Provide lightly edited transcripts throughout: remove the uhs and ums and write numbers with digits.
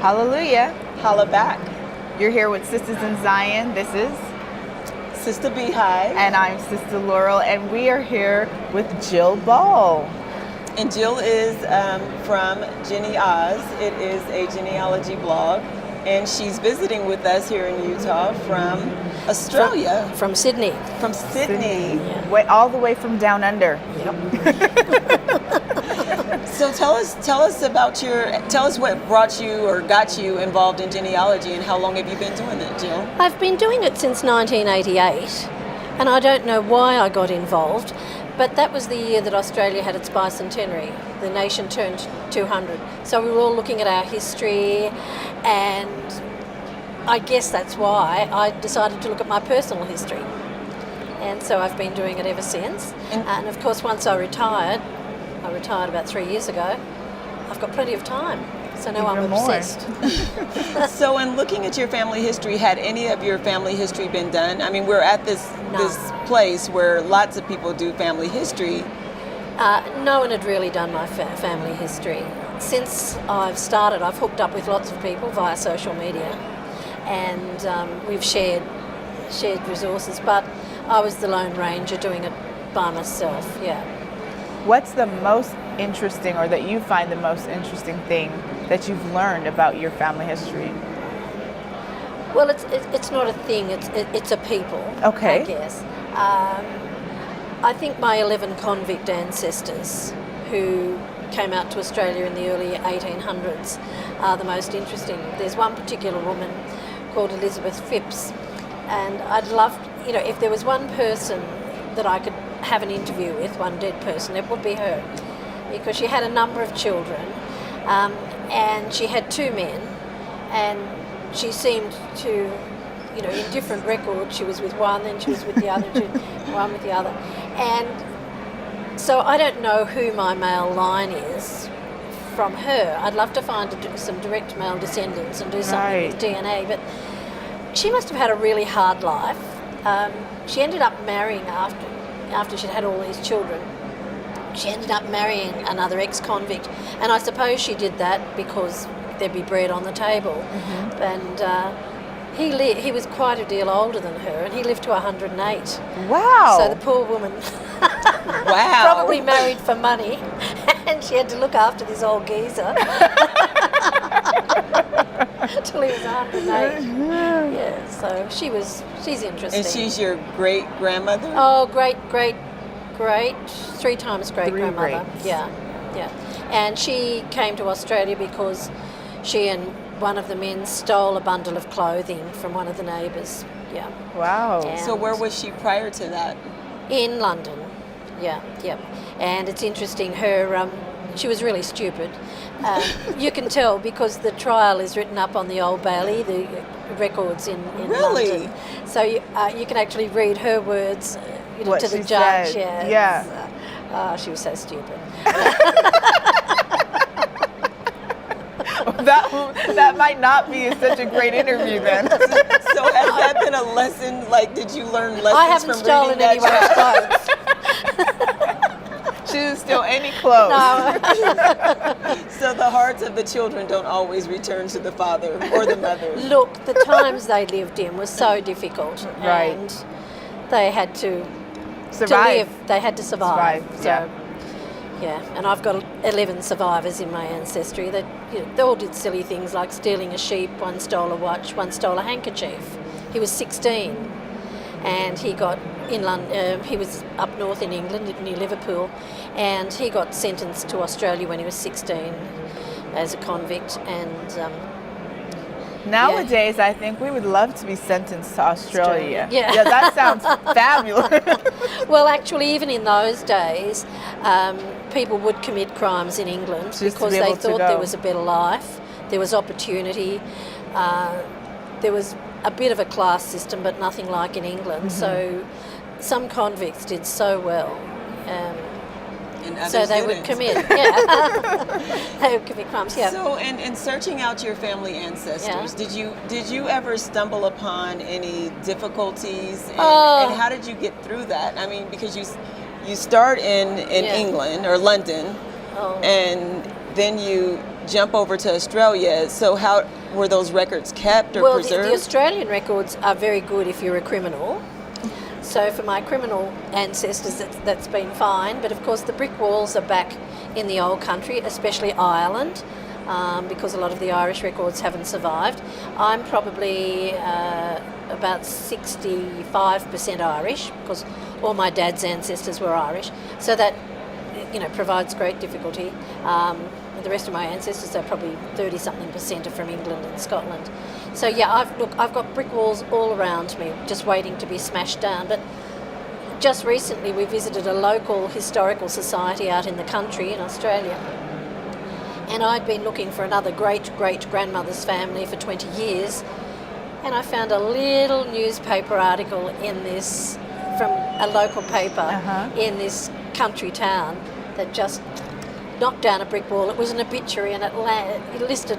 Hallelujah. Holla back. You're here with Sistas in Zion. This is Sista Beehive. and I'm Sister Laurel, and we are here with Jill Ball. And Jill is from GeniAus. It is a genealogy blog. And she's visiting with us here in Utah from Australia. From Sydney. From Sydney. Yeah. All the way from down under. So tell us what brought you or got you involved in genealogy, and how long have you been doing it, Jill? I've been doing it since 1988, and I don't know why I got involved, but that was the year that Australia had its bicentenary. The nation turned 200. So we were all looking at our history, and I guess that's why I decided to look at my personal history. And so I've been doing it ever since. And of course, once I retired about 3 years ago, I've got plenty of time. So now I'm obsessed. So in looking at your family history, had any of your family history been done? I mean, we're at this place where lots of people do family history. No one had really done my family history. Since I've started, I've hooked up with lots of people via social media, and we've shared resources, but I was the Lone Ranger doing it by myself, yeah. What's the most interesting, or that you find the most interesting thing that you've learned about your family history? Well, it's not a thing, it's a people, okay. I guess. I think my 11 convict ancestors who came out to Australia in the early 1800s are the most interesting. There's one particular woman called Elizabeth Phipps, and I'd love, if there was one person that I could have an interview with, one dead person, it would be her, because she had a number of children, and she had 2 men, and she seemed to, in different records, she was with one, then she was with the other, one with the other. And so I don't know who my male line is from her. I'd love to find some direct male descendants and do something with DNA, but she must have had a really hard life. She ended up marrying after she'd had all these children. She ended up marrying another ex-convict, and I suppose she did that because there'd be bread on the table. Mm-hmm. And he was quite a deal older than her, and he lived to 108. Wow! So the poor woman probably married for money, and she had to look after this old geezer till he was 108. Yeah, so she's interesting. And she's your great-grandmother? Oh, great, 3 times great-grandmother. Yeah. And she came to Australia because she and one of the men stole a bundle of clothing from one of the neighbours. Yeah. Wow. And so where was she prior to that? In London. Yeah. And it's interesting, she was really stupid. You can tell because the trial is written up on the Old Bailey, the records in London. So you can actually read her words to the judge. Said. Yeah. She was so stupid. That might not be such a great interview then. So has that been a lesson? Like, did you learn lessons from reading that? I haven't stolen anyone's clothes. She didn't steal any clothes. No. So the hearts of the children don't always return to the father or the mother. Look, the times they lived in was so difficult. Right. And they had to survive. They had to survive. Yeah. Yeah, and I've got 11 survivors in my ancestry that they all did silly things like stealing a sheep, one stole a watch, one stole a handkerchief. He was 16, and he got in London. He was up north in England near Liverpool, and he got sentenced to Australia when he was 16 as a convict. And nowadays, I think we would love to be sentenced to Australia. Yeah, that sounds fabulous. Well, actually, even in those days, people would commit crimes in England because they thought there was a better life, there was opportunity, there was a bit of a class system, but nothing like in England. Mm-hmm. So some convicts did so well. So they would commit, they would commit crimes, yeah. So, in searching out your family ancestors, did you ever stumble upon any difficulties, and how did you get through that? I mean, because you start in England or London, and then you jump over to Australia. So how were those records kept or Well, preserved? the Australian records are very good if you're a criminal. So for my criminal ancestors, that's been fine. But of course, the brick walls are back in the old country, especially Ireland, because a lot of the Irish records haven't survived. I'm probably about 65% Irish, because all my dad's ancestors were Irish. So that, provides great difficulty. The rest of my ancestors are probably 30-something% are from England and Scotland. So yeah, I've got brick walls all around me, just waiting to be smashed down. But just recently we visited a local historical society out in the country in Australia, and I'd been looking for another great-great-grandmother's family for 20 years, and I found a little newspaper article in this, from a local paper in this country town, that just knocked down a brick wall. It was an obituary, and it listed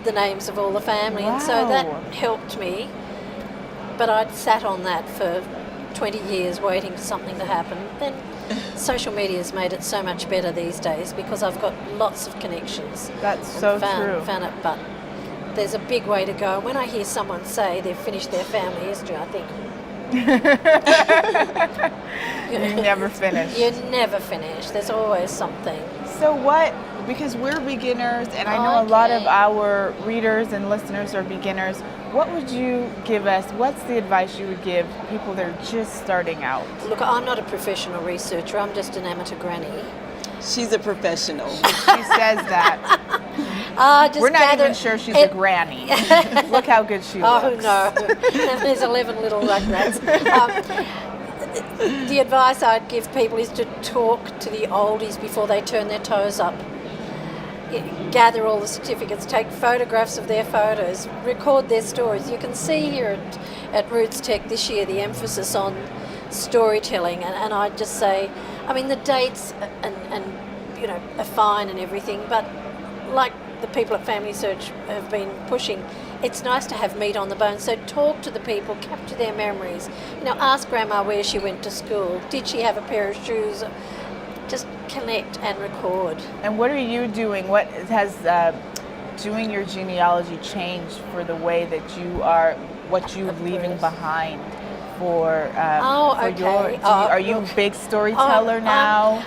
the names of all the family. Wow. And so that helped me. But I'd sat on that for 20 years waiting for something to happen. Then social media has made it so much better these days, because I've got lots of connections. That's so true. Found it, but there's a big way to go. When I hear someone say they've finished their family history, I think, you never finish. You never finish. There's always something. So what, because we're beginners, and I know a lot of our readers and listeners are beginners, what would you give us, what's the advice you would give people that are just starting out? Look, I'm not a professional researcher. I'm just an amateur granny. She's a professional. She says that. We're not even sure she's a granny. Look how good she looks. Oh, no. There's 11 little rugrats. The advice I'd give people is to talk to the oldies before they turn their toes up. Gather all the certificates, take photographs of their photos, record their stories. You can see here at Rootstech this year the emphasis on storytelling, and I'd just say, I mean, the dates and are fine and everything, but like the people at Family Search have been pushing, it's nice to have meat on the bone. So talk to the people, capture their memories. Ask Grandma where she went to school. Did she have a pair of shoes? Just connect and record. And what are you doing? What has doing your genealogy changed for the way that you are, what you're leaving behind for your? Are you a big storyteller now?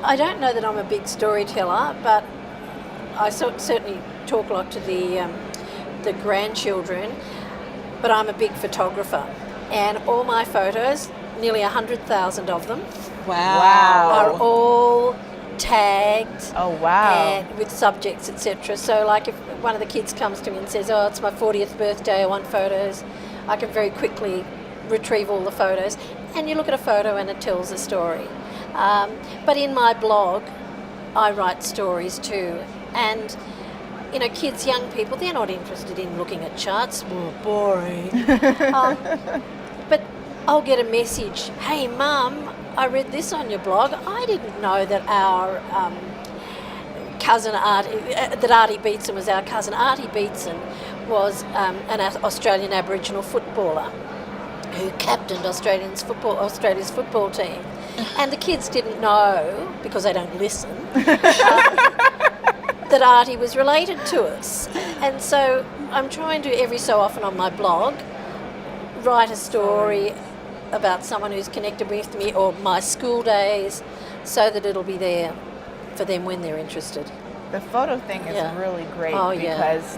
I don't know that I'm a big storyteller, but I certainly talk a lot to the grandchildren. But I'm a big photographer, and all my photos, nearly 100,000 of them, are all tagged. Oh wow! And with subjects, etc. So, like if one of the kids comes to me and says, "Oh, it's my 40th birthday, I want photos," I can very quickly retrieve all the photos, and you look at a photo and it tells a story. But in my blog, I write stories too, and kids, young people, they're not interested in looking at charts. More boring. But I'll get a message. Hey, Mum, I read this on your blog. I didn't know that our cousin Artie, that Artie Beetson was our cousin. Artie Beetson was an Australian Aboriginal footballer who captained Australia's football team. And the kids didn't know, because they don't listen, that Artie was related to us. And so I'm trying to, every so often on my blog, write a story about someone who's connected with me, or my school days, so that it'll be there for them when they're interested. The photo thing is really great, because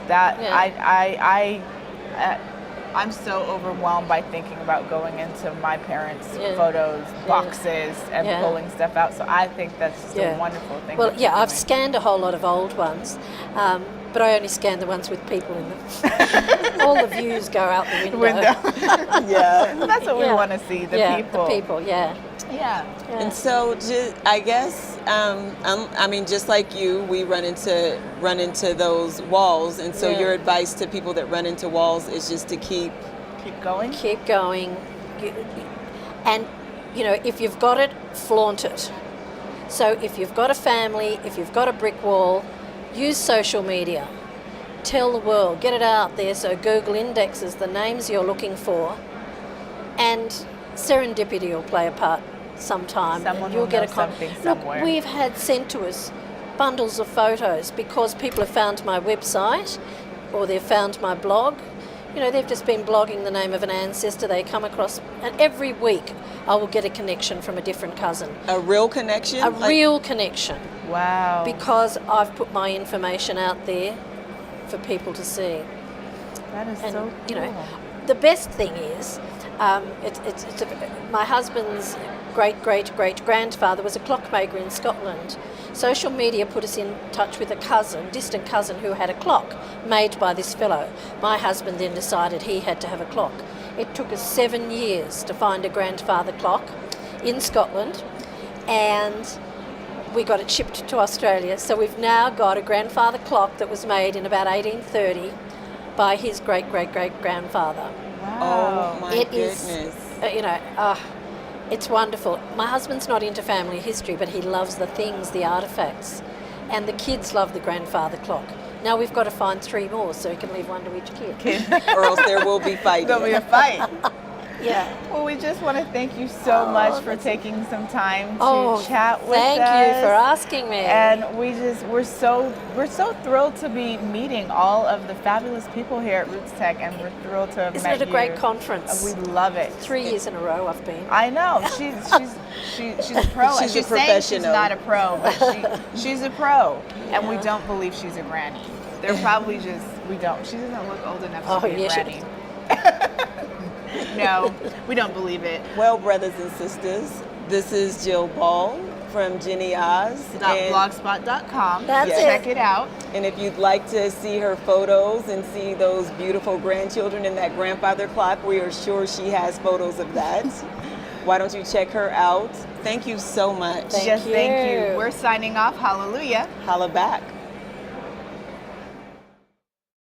I'm so overwhelmed by thinking about going into my parents' photos, boxes, and pulling stuff out. So I think that's just a wonderful thing. Well, I've scanned a whole lot of old ones, but I only scan the ones with people in them. All the views go out the window. That's what we want to see, the people. The people, Yeah. And so, I guess, just like you, we run into those walls. And so, your advice to people that run into walls is just to keep going. Keep going, and if you've got it, flaunt it. So, if you've got a family, if you've got a brick wall, use social media. Tell the world, get it out there. So Google indexes the names you're looking for, and serendipity will play a part sometime. Someone you'll will get know a something somewhere. Look, we've had sent to us bundles of photos because people have found my website or they've found my blog. You know, they've just been blogging the name of an ancestor they come across, and every week I will get a connection from a different cousin. A real connection? A real connection. Wow. Because I've put my information out there for people to see. That is And, so cool. you know, the best thing is, my husband's great-great-great-grandfather was a clockmaker in Scotland. Social media put us in touch with a cousin, distant cousin, who had a clock made by this fellow. My husband then decided he had to have a clock. It took us 7 years to find a grandfather clock in Scotland, and we got it shipped to Australia. So we've now got a grandfather clock that was made in about 1830 by his great-great-great-grandfather. Wow. Oh my It goodness. is, it's wonderful. My husband's not into family history, but he loves the things, the artefacts. And the kids love the grandfather clock. Now we've got to find 3 more so he can leave one to each kid. Or else there will be fighting. There'll be a fight. Yeah. Well, we just want to thank you so much for taking some time to chat with us. Thank you for asking me. And we're so thrilled to be meeting all of the fabulous people here at Rootstech, and we're thrilled to have Isn't met it a great you. conference? We love it. 3 years in a row I've been. I know she's a pro. She's She's a saying she's professional. not a pro, but she's a pro, and we don't believe she's a granny. They're probably just we don't. She doesn't look old enough to be a granny. No, we don't believe it. Well, brothers and sisters, this is Jill Ball from GeniAus. .blogspot.com. That's it. Check it out. And if you'd like to see her photos and see those beautiful grandchildren in that grandfather clock, we are sure she has photos of that. Why don't you check her out? Thank you so much. Thank Thank you. you. We're signing off. Hallelujah. Holla back.